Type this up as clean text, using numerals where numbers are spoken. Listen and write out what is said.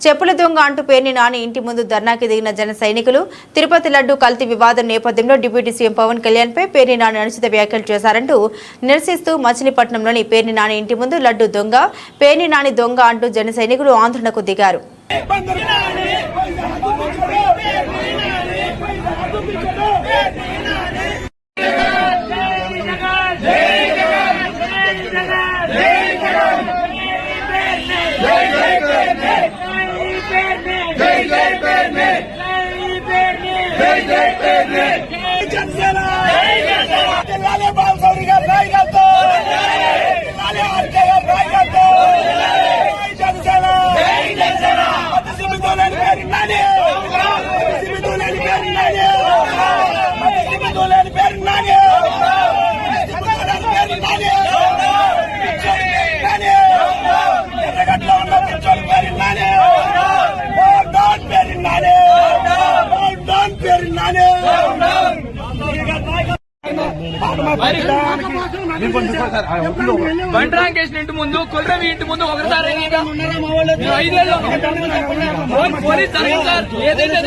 చెప్పుల దొంగ అంటూ పేర్ని నాని ఇంటి ముందు ధర్నాకి దిగిన జన సైనికులు తిరుపతి లడ్డు కల్తీ వివాదం నేపథ్యంలో డిప్యూటీ సీఎం పవన్ కళ్యాణ్ పై పేర్ని నాని అనుచిత వ్యాఖ్యలు చేశారంటూ నిరసిస్తూ మచిలీపట్నంలోని పేర్ని నాని ఇంటి ముందు లడ్డు దొంగ పేర్ని నాని దొంగ అంటూ జన సైనికులు ఆందోళనకు దిగారు. బండ్రాంకేసిన ఇంటి ముందు కుల్రవి ఇంటి ముందు ఒకసారి 5 ఏళ్ళు పోలీస్ జరిగింది సార్. ఏదైతే